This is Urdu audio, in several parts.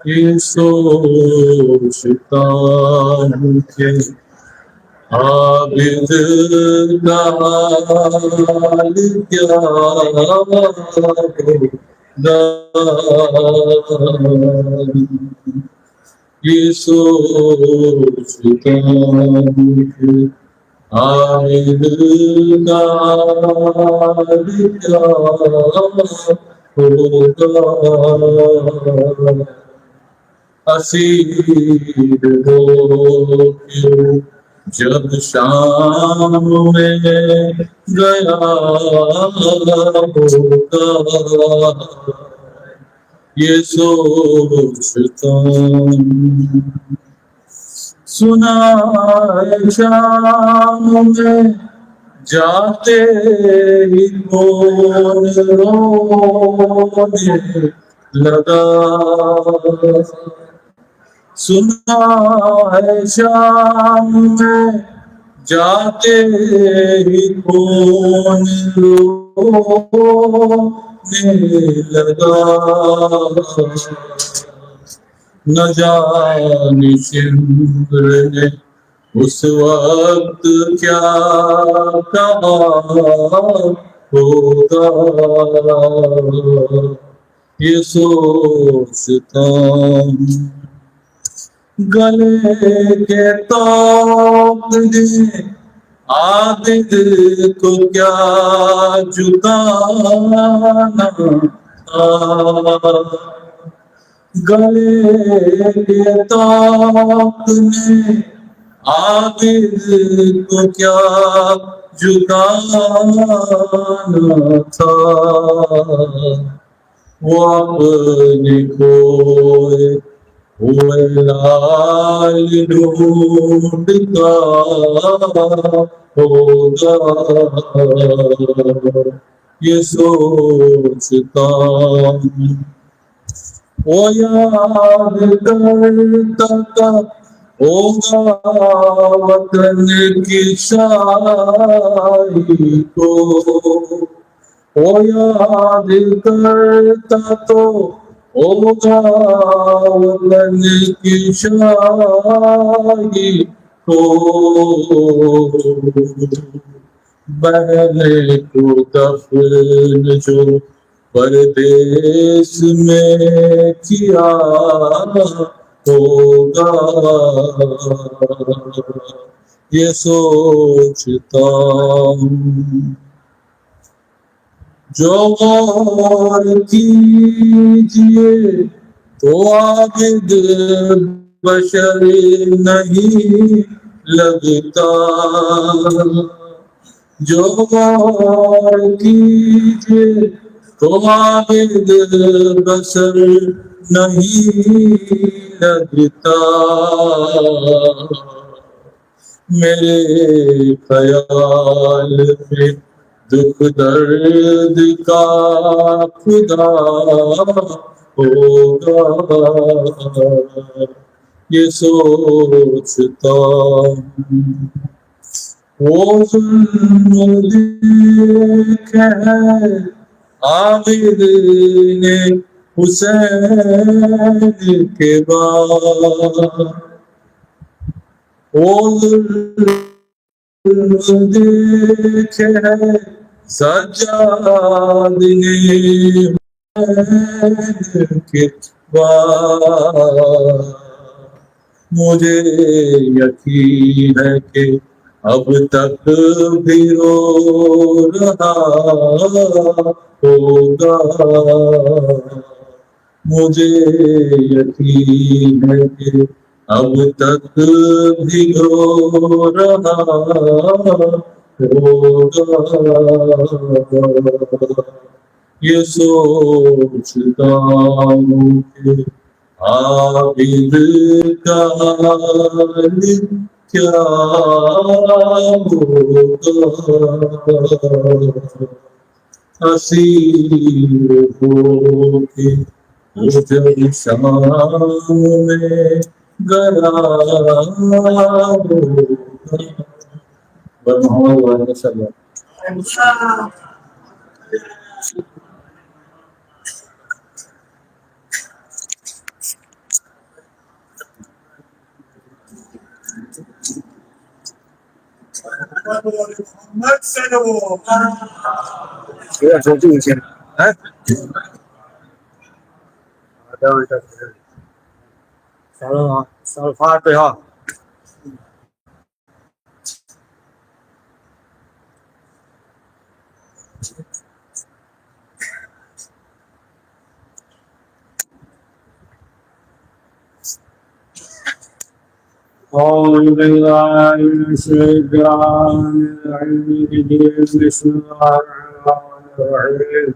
یہ سوچتا ہوں کہ عابد کا حال کیا ہوگا، یہ سوچتا ہوں کہ عابد کا حال کیا ہوگا، اسیر ہو کے جب شام میں گیا ہوگا، یہ سوچتا ہوں۔ سنا ہے شام میں جاتے ہی کون رونے لگا، سنا ہے شام میں جاتے ہی کون رونے لگا، نہ جانے شمر نے اس وقت کیا کہا ہوگا، یہ سوچتا ہوں۔ گلے کے توق نے عابد کو کیا جتانا تھا، گلے کے توق نے عابد کو کیا جتانا تھا، وہ اپنے کھوئے ہوئے لال ڈھونڈتا ہوگا، یہ سوچتا ہوں۔ وہ یاد کرتا ہوگا وطن کی شاعری کو، وہ یاد کرتا تو ہوگا وطن کی شاعری کو، بہنے کو دفن جو پردیس میں کیا ہوگا، یہ سوچتا ہوں۔ جو غور کیجئے تو عابد بشر نہیں لگتا، جو غور کیجئے تو عابد بشر نہیں لگتا، میرے خیال میں دکھ درد کا خدا ہوگا، یہ سوچتا ہوں۔ وہ ظلم دیکھے عابد نے حسین کے بعد، وہ ظلم دیکھے سجاد نے حسین کے بعد، مجھے یقین ہے کہ اب تک بھی رو رہا ہوگا، مجھے یقین ہے کہ اب تک بھی رو رہا ہوگا، یہ سوچتا ہوں کہ عابد کا حال کیا ہوگا، اسیر ہو کے جب شام میں گیا ہوگا۔ الفاتحة. أعوذ بالله من الشيطان الرجيم. بسم الله الرحمن الرحيم.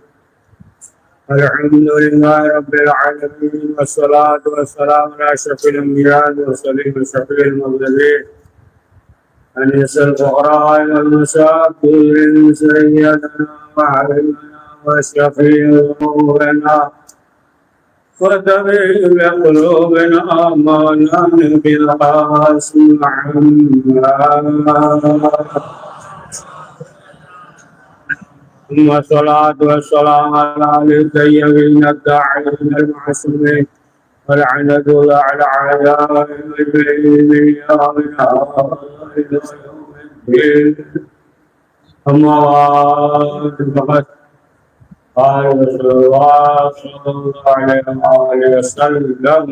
الحمد لله رب العالمين، والصلاة والسلام على أشرف الأنبياء والمرسلين وشفيع المرسلين أنيس الفقراء والمساكين سيدنا وحبيبنا وشفيع ذنوبنا وطبيب قلوبنا مولانا بالقاسم محمد. ثم الصلاة والسلام على الطيبين الطاهرين المعصومين والعنة الله على أعدائهم الذين يوم الدين. أما بعد فقد قال رسول الله صلى الله عليه وسلم: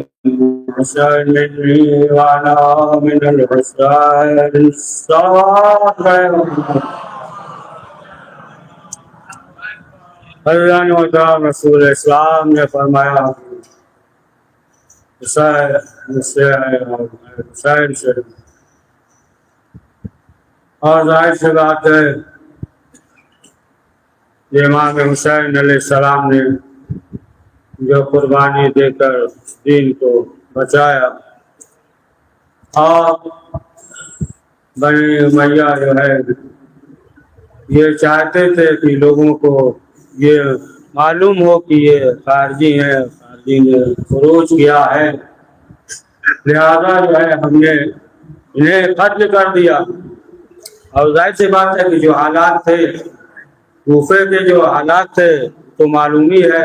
حسين مني وأنا من الحسين الصالح. اللہ نے بتایا، رسول اسلام نے فرمایا حسین سے، اور ظاہر سی بات ہے یہ امام حسین علیہ السلام نے جو قربانی دے کر دین کو بچایا، اور بنی امیہ جو ہے یہ چاہتے تھے کہ لوگوں کو یہ معلوم ہو کہ یہ خارجی ہیں، خارجی نے خروج کیا ہے، لہذا جو ہے ہم نے انہیں قتل کر دیا۔ اور ظاہر سی بات ہے کہ جو حالات تھے کوفے کے، جو حالات تھے تو معلوم ہی ہے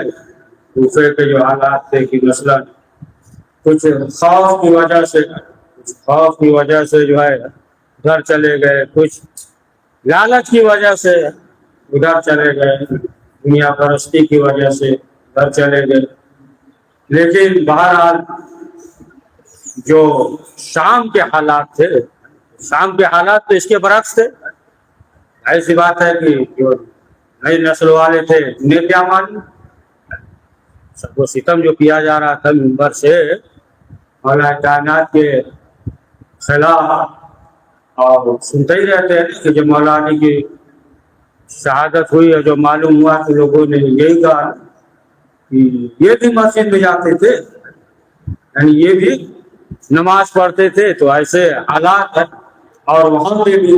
کوفے کے جو حالات تھے کہ مثلا کچھ خوف کی وجہ سے جو ہے ادھر چلے گئے، کچھ لالچ کی وجہ سے ادھر چلے گئے، دنیا پرستی کی وجہ سے ادھر چلے گئے۔ لیکن بہرحال جو شام کے حالات تھے، شام کے حالات تو اس کے برعکس تھے۔ ایسی بات ہے کہ جو نئی نسل والے تھے انہیں کیا معلوم، سب کو ستم جو کیا جا رہا تھا منبر سے مولا کائنات کے خلاف، اور سنتے ہی رہتے ہیں کہ جب مولانا کی شہادت ہوئی ہے جو معلوم ہوا تو لوگوں نے یہی کہا کہ یہ بھی مسجد میں جاتے تھے، یعنی یہ بھی نماز پڑھتے تھے۔ تو ایسے حالات ہے، اور وہاں پہ بھی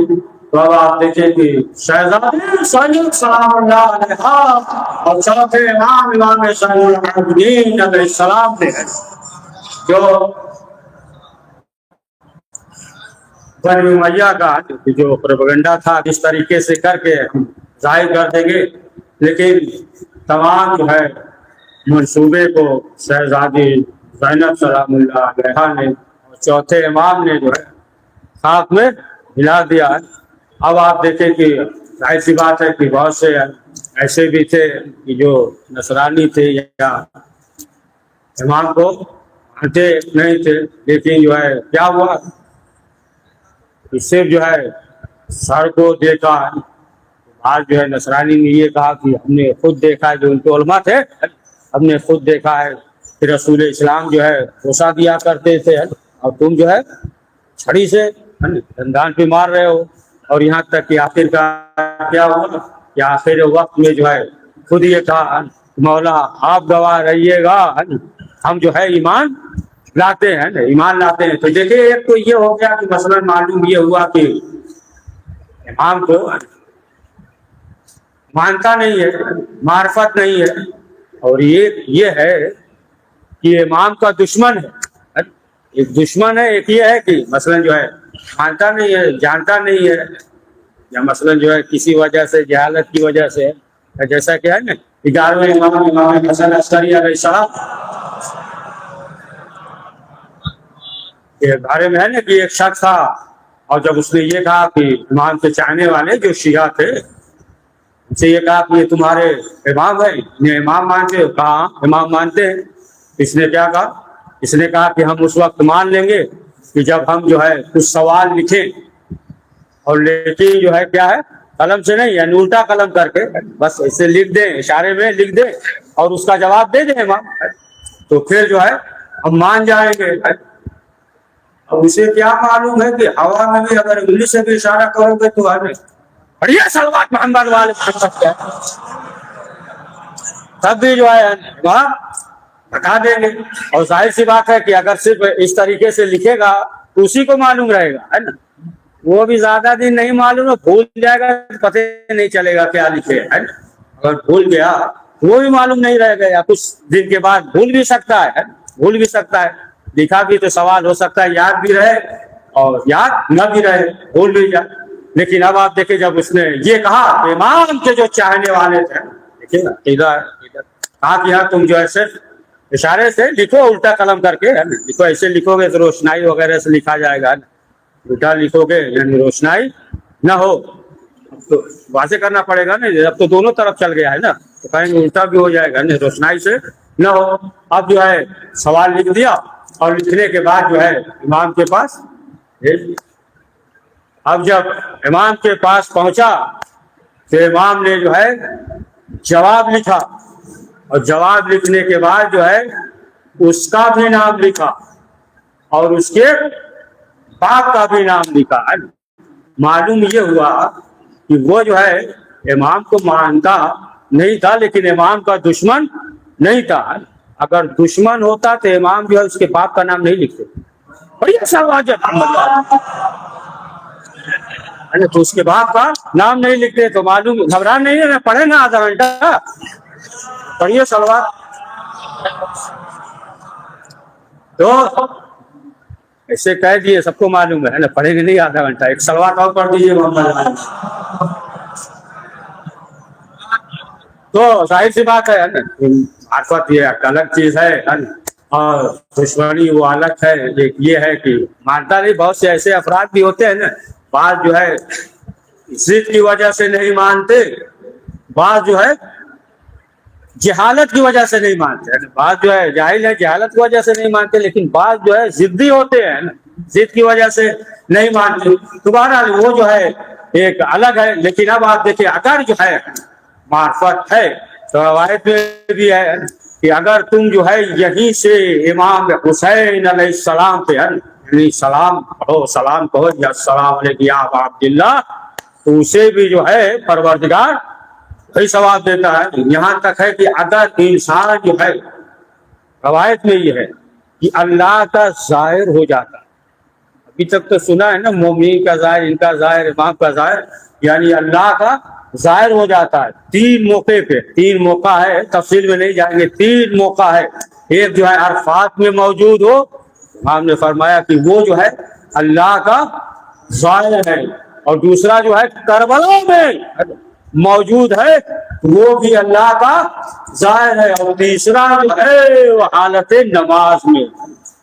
تو اب آپ دیکھیں کہ شہزادے سید سلام اللہ علیہ اور چوتھے امام زین العابدین علیہ السلام نے جو بنی امیہ کا جو پروپیگنڈا تھا اس طریقے سے کر کے ظاہر کر دیں گے، لیکن تمام جو ہے منصوبے کو شہزادی زینب سلام اللہ علیہ نے اور چوتھے امام نے جو ہے خاک میں ملا دیا۔ اب آپ دیکھیں کہ ظاہر سی بات ہے کہ بہت سے ایسے بھی تھے کہ جو نصرانی تھے یا امام کو مانتے نہیں تھے، لیکن جو ہے کیا ہوا، اس سے جو ہے سر کو دیکھا۔ آج جو ہے نصرانی نے یہ کہا کہ ہم نے خود دیکھا ہے، جو ان کے علماء تھے ہم نے خود دیکھا ہے کہ رسول اسلام جو ہے غصہ دیا کرتے تھے، اور تم جو ہے چھڑی سے دندان پہ مار رہے ہو۔ اور یہاں تک کہ آخر کا کیا ہوا کہ آخر وقت میں جو ہے خود یہ کہا مولا آپ گواہ رہیے گا، ہم جو ہے ایمان لاتے ہیں، ایمان لاتے ہیں۔ تو دیکھیں ایک تو یہ ہو گیا کہ مثلا معلوم یہ ہوا کہ امام کو مانتا نہیں ہے، معرفت نہیں ہے، اور یہ ہے کہ امام کا دشمن ہے، ایک دشمن ہے، ایک یہ ہے کہ مثلا جو ہے مانتا نہیں ہے، جانتا نہیں ہے، یا مثلا جو ہے کسی وجہ سے جہالت کی وجہ سے، جیسا کہ ہے نا 11ویں امام حسن عسکری علیہ السلام کے بارے میں ہے نا کہ ایک شخص تھا اور جب اس نے یہ کہا کہ امام کے چاہنے والے جو شیعہ تھے ان سے یہ کہا کہ یہ تمہارے امام ہے، انہیں امام مانتے ہو؟ کہا امام مانتے ہیں۔ اس نے کیا کہا؟ اس نے کہا کہ ہم اس وقت مان لیں گے کہ جب ہم جو ہے کچھ سوال لکھیں، اور لیکن جو ہے کیا ہے قلم سے نہیں، یعنی الٹا قلم کر کے بس ایسے لکھ دیں، اشارے میں لکھ دیں اور اس کا جواب دے دیں امام، تو پھر جو ہے ہم مان جائیں گے۔ اب اسے کیا معلوم ہے کہ ہوا میں بھی اگر انگلی سے بھی اشارہ کرو گے تو ہمیں بڑھیا سلوات محمد والے تب بھی جو ہے وہاں بتا دیں گے۔ اور ظاہر سی بات ہے کہ اگر صرف اس طریقے سے لکھے گا تو اسی کو معلوم رہے گا، ہے نا، وہ بھی زیادہ دن نہیں معلوم ہے، بھول جائے گا پتہ نہیں چلے گا کیا لکھے، ہے نا، اگر بھول گیا وہ بھی معلوم نہیں رہے گا، یا کچھ دن کے بعد بھول بھی سکتا ہے، بھول بھی سکتا ہے، لکھا بھی تو سوال ہو سکتا ہے یاد بھی رہے اور یاد نہ بھی رہے، بھول بھی جائے۔ لیکن اب آپ دیکھیں جب اس نے یہ کہا کہ امام کے جو چاہنے والے تھے، دیکھیے نا ادھر کہا کہ یار تم جو ہے صرف اشارے سے لکھو، الٹا قلم کر کے، ہے نا، لکھو، ایسے لکھو گے تو روشنائی وغیرہ سے لکھا جائے گا، الٹا لکھو گے یعنی روشنائی نہ ہو، تو واضح کرنا پڑے گا نا، اب تو دونوں طرف چل گیا ہے نا، تو کہیں گے الٹا بھی ہو جائے گا، روشنائی سے نہ ہو۔ اب جو ہے سوال لکھ دیا اور لکھنے کے بعد جو ہے امام کے پاس بھیج دیا۔ اب جب امام کے پاس پہنچا تو امام نے جو ہے جواب لکھا، اور جواب لکھنے کے بعد جو ہے اس کا بھی نام لکھا اور اس کے باپ کا بھی نام لکھا۔ معلوم یہ ہوا کہ وہ جو ہے امام کو مانتا نہیں تھا لیکن امام کا دشمن نہیں تھا۔ اگر دشمن ہوتا تو امام جو ہے اس کے باپ کا نام نہیں لکھتے، بڑی اچھا واجب تو اس کے باپ کا نام نہیں لکھتے، تو معلوم گھبرا نہیں ہے، پڑھے نا آدھا گھنٹہ پڑھیے سلوات، تو ایسے کہہ دیے سب کو معلوم ہے نا، پڑھے گے نہیں آدھا گھنٹہ، ایک سلوات اور پڑھ دیجیے محمد۔ تو ظاہر سی بات ہے نا، معرفت یہ الگ چیز ہے اور دشمنی وہ الگ ہے۔ یہ ہے کہ مانتا نہیں، بہت سے ایسے افراد بھی ہوتے ہیں نا، بعض جو ہے ضد کی وجہ سے نہیں مانتے، بعض جو ہے جہالت کی وجہ سے نہیں مانتے، بعض جو ہے جاہل ہے جہالت کی وجہ سے نہیں مانتے، لیکن بعض جو ہے ضدی ہوتے ہیں نا، ضد کی وجہ سے نہیں مانتے، دوبارہ وہ جو ہے ایک الگ ہے۔ لیکن اب آپ دیکھیں اگر جو ہے معرفت ہے تو روایت میں بھی ہے کہ اگر تم جو ہے یہیں سے امام حسین علیہ السلام پہ یعنی سلام کہو، سلام کہو یا السلام علیکم یا ابا عبداللہ، تو اسے بھی جو ہے پروردگار وہی ثواب دیتا ہے۔ یہاں تک ہے کہ اگر انسان جو ہے، روایت میں یہ ہے کہ اللہ کا ظاہر ہو جاتا ہے، ابھی تک تو سنا ہے نا مومنین کا ظاہر، ان کا ظاہر، امام کا ظاہر، یعنی اللہ کا ظاہر ہو جاتا ہے تین موقع پہ، تین موقع ہے، تفصیل میں نہیں جائیں گے، تین موقع ہے۔ ایک جو ہے عرفات میں موجود ہو، امام نے فرمایا کہ وہ جو ہے اللہ کا ظاہر ہے، اور دوسرا جو ہے کربلا میں موجود ہے، وہ بھی اللہ کا ظاہر ہے، اور تیسرا جو ہے وہ حالت نماز میں۔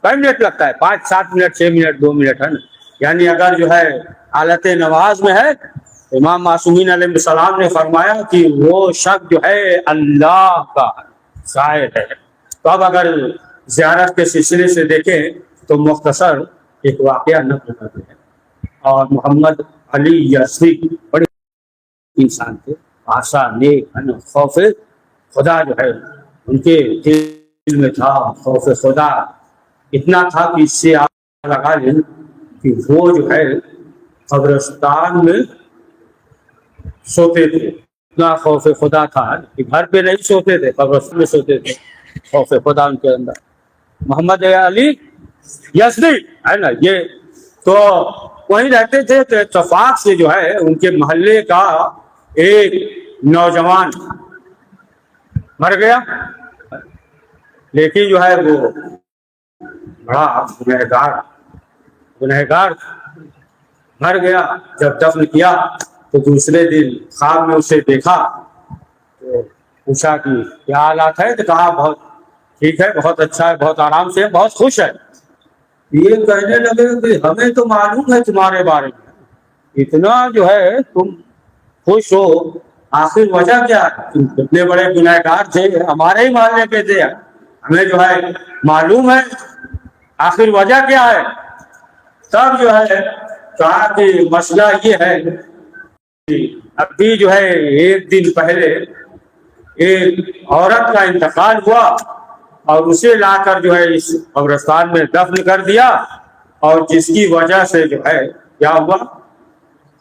کئی منٹ لگتا ہے؟ 5 7 منٹ 6 منٹ 2 منٹ، ہے نا، یعنی اگر جو ہے حالت نماز میں ہے، امام معصومین علیہ السلام نے فرمایا کہ وہ شخص جو ہے اللہ کا ظاہر ہے۔ تو اب اگر زیارت کے سلسلے سے دیکھیں تو مختصر ایک واقعہ نقل کرتے ہیں، اور محمد علی یزدی بڑے انسان تھے، آسا نیک، خوف خدا جو ہے ان کے دل میں تھا، خوف خدا اتنا تھا کہ اس سے آپ لگا لیں کہ وہ جو ہے قبرستان میں سوتے تھے، اتنا خوف خدا تھا کہ گھر پہ نہیں سوتے تھے، قبرستان میں سوتے تھے، خوف خدا ان کے اندر۔ محمد علی یزدی ہے نا، یہ تو وہیں رہتے تھے، تو اتفاق سے جو ہے ان کے محلے کا ایک نوجوان مر گیا، لیکن جو ہے وہ بڑا گنہگار مر گیا۔ جب دفن کیا تو دوسرے دن خواب میں اسے دیکھا، تو پوچھا کہ کیا حالات ہے، تو کہا بہت ٹھیک ہے، بہت اچھا ہے، بہت آرام سے ہے، بہت خوش ہے۔ یہ کہنے لگے کہ ہمیں تو معلوم ہے تمہارے بارے میں، اتنا جو ہے تم خوش ہو، آخر وجہ کیا ہے؟ تم کتنے بڑے گنہگار تھے، ہمارے ہی محلے کے تھے، ہمیں جو ہے معلوم ہے، آخر وجہ کیا ہے؟ تب جو ہے کہا کہ مسئلہ یہ ہے، ابھی جو ہے ایک دن پہلے ایک عورت کا انتقال ہوا اور اسے لا کر جو ہے اس قبرستان میں دفن کر دیا، اور جس کی وجہ سے جو ہے کیا ہوا،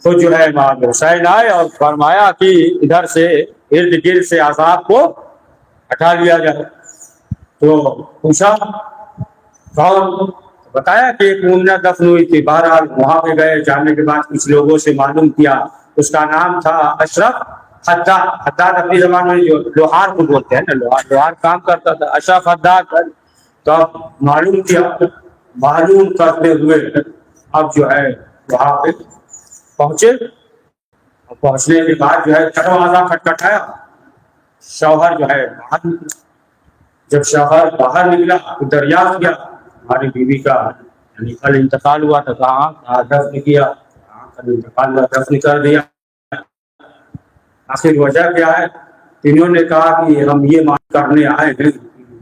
خود جو ہے امام حسین آئے اور فرمایا کہ ادھر سے ارد گرد سے عذاب کو ہٹا لیا جائے۔ تو پوچھا کون؟ بتایا کہ ایک مومنہ دفن ہوئی تھی۔ بہرحال وہاں پہ گئے، جانے کے بعد کچھ لوگوں سے معلوم کیا، اس کا نام تھا اشرف حداد۔ حداد اپنی زبان میں جو لوہار کو بولتے ہیں نا، لوہار کام کرتا تھا، اشرف حداد۔ تو اب معلوم کیا، معلوم کرتے ہوئے اب جو ہے وہاں پہ پہنچے، اور پہنچنے کے بعد جو ہے دروازہ کھٹکھٹایا، شوہر جو ہے باہر نکلا۔ جب شوہر باہر نکلا تو دریافت کیا ہماری بیوی کا یعنی کل انتقال ہوا تھا، کہاں دفن کیا؟ کل انتقال ہوا، دفن کر دیا، آخر وجہ کیا ہے؟ انہوں نے کہا کہ ہم یہ مان کرنے آئے ہیں،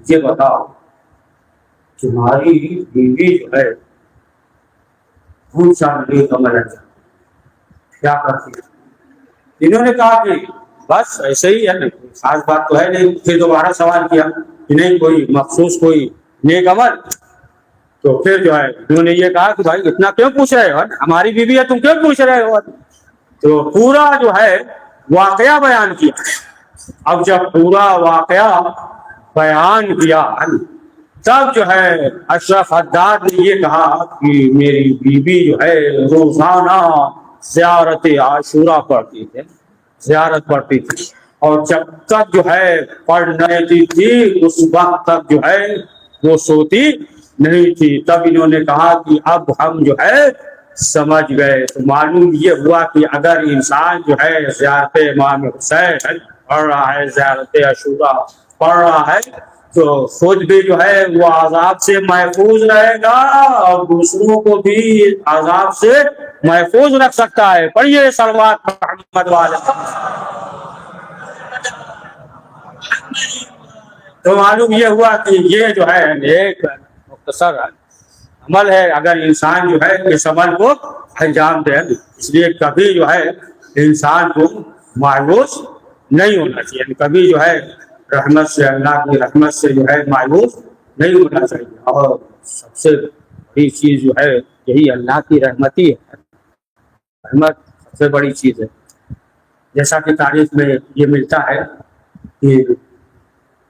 یہ بتاؤ تمہاری بیوی جو ہے پوچھا نہیں کمر کیا کرتی ہے؟ انہوں نے کہا کہ بس ایسے ہی ہے، خاص بات تو ہے نہیں۔ پھر دوبارہ سوال کیا کہ نہیں کوئی مخصوص کوئی نیک عمل؟ تو پھر جو ہے انہوں نے یہ کہا کہ بھائی اتنا کیوں پوچھ رہے ہو، ہماری بیوی ہے تم کیوں پوچھ رہے ہو؟ تو پورا جو ہے واقعہ بیان کیا۔ اب جب پورا واقعہ بیان کیا تب جو ہے اشرف حداد نے یہ کہا کہ میری بیوی جو ہے روزانہ زیارت عاشورہ پڑھتی تھی، زیارت پڑھتی تھی، اور جب تک جو ہے پڑھ نہیں تھی اس وقت تک جو ہے وہ سوتی نہیں تھی۔ تب انہوں نے کہا کہ اب ہم جو ہے سمجھ گئے۔ تو معلوم یہ ہوا کہ اگر انسان جو ہے زیارت امام حسین پڑھ رہا ہے، زیارت عاشورہ پڑھ رہا ہے، تو خود بھی جو ہے وہ عذاب سے محفوظ رہے گا اور دوسروں کو بھی عذاب سے محفوظ رکھ سکتا ہے۔ پڑھیے صلوات محمد والے۔ تو معلوم یہ ہوا کہ یہ جو ہے ایک مختصر عمل ہے، اگر انسان جو ہے اس عمل کو انجام دے، اس لیے کبھی جو ہے انسان کو مایوس نہیں ہونا چاہیے، یعنی کبھی جو ہے رحمت سے، اللہ کی رحمت سے جو ہے مایوس نہیں ہونا چاہیے۔ اور سب سے بڑی چیز جو ہے یہی اللہ کی رحمت ہی ہے، رحمت سب سے بڑی چیز ہے۔ جیسا کہ تاریخ میں یہ ملتا ہے کہ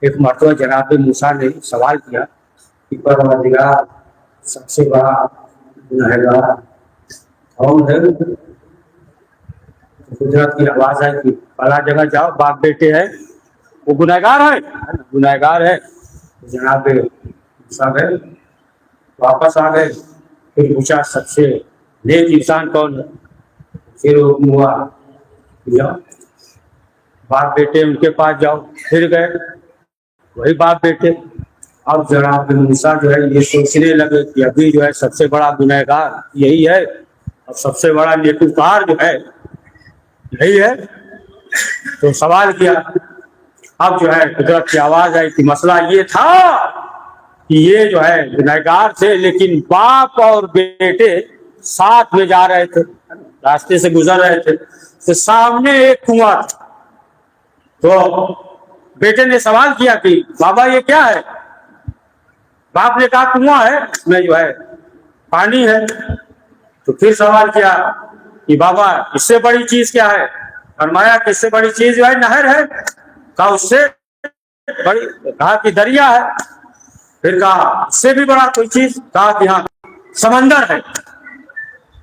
ایک مرتبہ جناب موسیٰ نے سوال کیا کہ پروردگار سب سے بڑا گنہگار کون ہے؟ قدرت کی آواز ہے کہ بڑا جگہ جاؤ، باپ بیٹے ہیں وہ گنہگار ہے، گنہگار ہے۔ جناب موسیٰ گئے، واپس آ گئے، پھر پوچھا سب سے نیک انسان کون ہے؟ پھر حکم ہوا جاؤ باپ بیٹے ان کے پاس جاؤ، پھر گئے وہی باپ بیٹے۔ اب جناب موسیٰ جو ہے یہ سوچنے لگے کہ ابھی جو ہے سب سے بڑا گنہگار یہی ہے اور سب سے بڑا نیکوکار جو ہے یہی ہے۔ تو سوال کیا، اب جو ہے قدرت کی آواز ہے کہ مسئلہ یہ تھا کہ یہ جو ہے گنہگار تھے، لیکن باپ اور بیٹے ساتھ میں جا رہے تھے، راستے سے گزر رہے تھے، تو سامنے ایک کنواں تھا۔ تو بیٹے نے سوال کیا کہ بابا یہ کیا ہے؟ باپ نے کہا کنواں ہے، اس میں جو ہے پانی ہے۔ تو پھر سوال کیا کہ بابا اس سے بڑی چیز کیا ہے؟ فرمایا کہ اس سے بڑی چیز جو ہے نہر ہے۔ کہا اس سے بڑی؟ کہا کہ دریا ہے۔ پھر کہا اس سے بھی بڑا کوئی چیز؟ کہا کہ ہاں سمندر ہے۔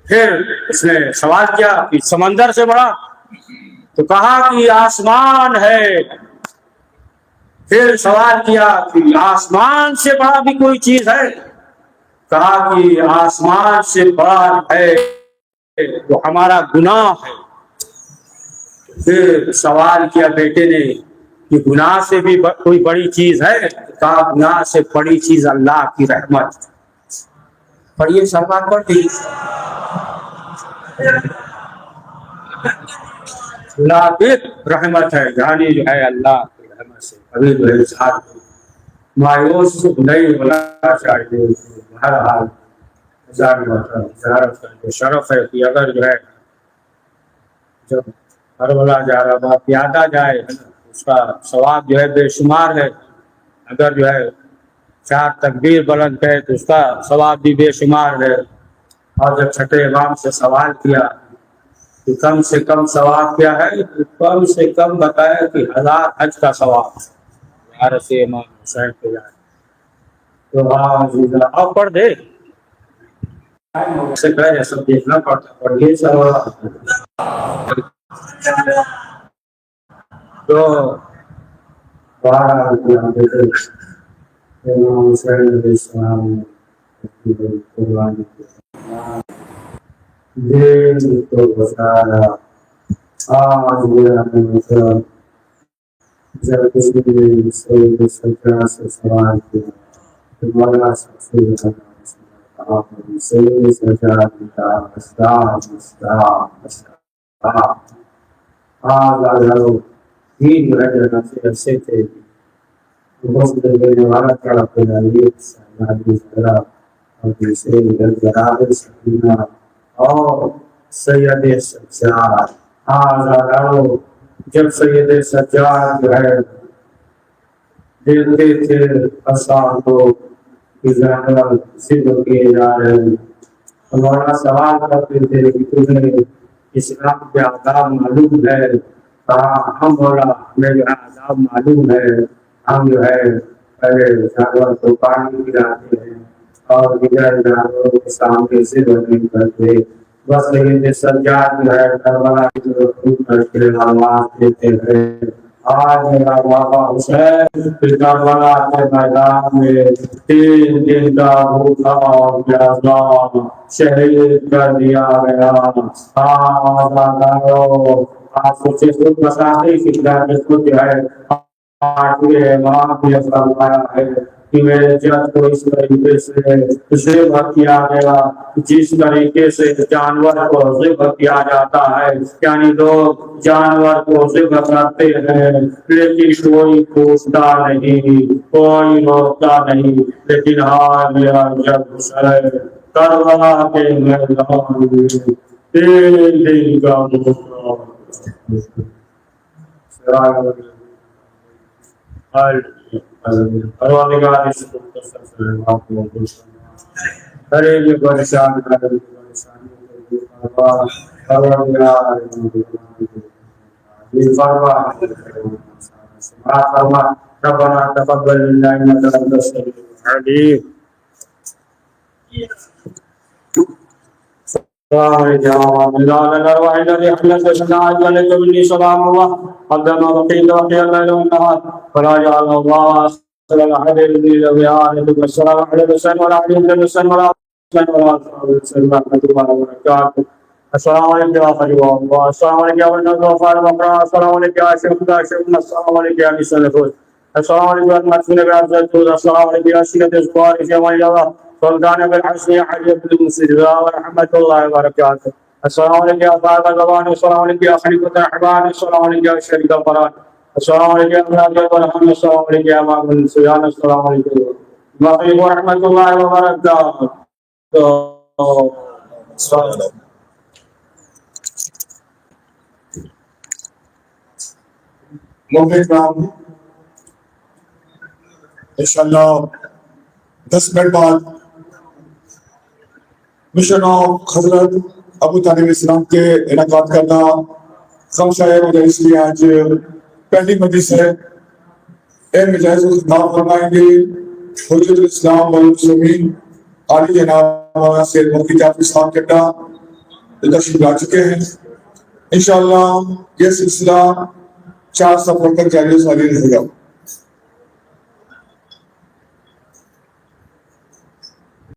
پھر اس نے سوال کیا کہ سمندر سے بڑا؟ تو کہا کہ آسمان ہے۔ پھر سوال کیا کہ آسمان سے بڑا بھی کوئی چیز ہے؟ کہا کہ آسمان سے بڑا ہے تو ہمارا گناہ ہے۔ پھر سوال کیا بیٹے نے کہ گناہ سے بھی کوئی بڑی چیز ہے؟ کہا گناہ سے بڑی چیز اللہ کی رحمت۔ پڑھیے سلمان پڑھیے اللہ کی رحمت ہے، یعنی جو ہے اللہ کی رحمت سے کبھی جو ہے انسان مایوس نہیں ہونا چاہیے۔ ہر حال شرف ہے کہ اگر جو ہے جب کربلا جا رہا بات یاد آ جائے اس کا ثواب جو ہے بے شمار ہے، اگر جو ہے 4 تکبیر بلند کرے تو اس کا ثواب بھی بے شمار ہے۔ اور جب چھٹے امام سے سوال کیا کہ کم سے کم ثواب کیا ہے، کم سے کم بتایا کہ 1000 حج کا ثواب عرص امام حسین کے جائے تو آپ پڑھ دے سے کہے سب دیکھنا پڑتا پڑھیے ثواب تو امام حسین علیہ السلام قربانی کو بتایا آج میرا جب کسی نے سید سجاد سے سوال کیا تو مولا سب سے زیادہ سید سجاد کا تین رجب سے ایسے تھے دینے والا کڑا پیدا اور سکینہ اور سید سجاد جب سید سجاد جو ہے دیکھتے تھے اصحاب کو کہ زیادہ ذکر کیے جا رہے ہیں، ہمارا سوال کرتے تھے کہ تمہیں اسلام کے آداب معلوم ہے؟ کہا ہم بولا ہمیں جو ہے آداب معلوم ہے، ہم جو ہے پہلے جانور کو پانی پلاتے ہیں اور دیگر جانوروں کے سامنے ذکر نہیں کرتے، بس سید سجاد جو ہے کربلا کر کے آواز دیتے ہیں۔ آج میرا بابا حسین کربلا کے میدان میں 3 دن کا بھوکا اور پیاسا شہید کر دیا گیا۔ آپ سوچے خود بتاتے کہ خود جو ہے امام نے فرمایا ہے کہ میرے جد کو اس طریقے سے ذبح کیا گیا جس طریقے سے جانور کو ذبح کیا جاتا ہے، یعنی لوگ جانور کو ذبح کرتے ہیں لیکن کوئی پوچھتا نہیں، کوئی روکتا نہیں، لیکن ہاں میرا جب حسین کربلا کے میدان میں 3 دن کا پریشان ربنا تقبل منا انك انت السميع العليم۔ سلام علیکم الارواح الذي حلت بشناعت عليك مني سلام الله قدم وقيل وقي الليل والنهار فلا جعل الله صلى الله عليه والسلام على الحسين وعلى علي بن الحسين وعلى ورحمة الله وبركاته۔ السلام علیکم یا خلیل اللہ، السلام علیکم یا ولد الوفاء والبقاء، السلام علیکم یا شیخ داشم، السلام علیکم یا نسل الفوز، السلام علیکم یا المسلم بعز الجود، السلام علیکم یا سیدة الزوار في ولي الله سلطان بالحسن علي بن المسجد ورحمة الله وبركاته۔ السلام علیکم یا صاحب الزمان، السلام علیکم یا خلیفۃ الرحمن، السلام علیکم یا شریک القرآن، السلام علیکم یا امراض الرحمن، السلام علیکم یا امام السیان، السلام علیکم ورحمۃ اللہ وبرکاتہ۔ انشاءاللہ 10 منٹ بعد مشن آف حضرت ابو طالب علیہ السلام کے انعقاد کرنا خمسہ مجلس کی آج پہلی مجلس ہے۔ ان مجلس کو خطاب فرمائیں گے حجت الاسلام والمسلمین عالی جناب مولانا سید مفتی جعفر صاحب کٹا تشریف لا چکے ہیں۔ انشاءاللہ یہ سلسلہ 4 صفحوں تک جاری و ساری رہے گا۔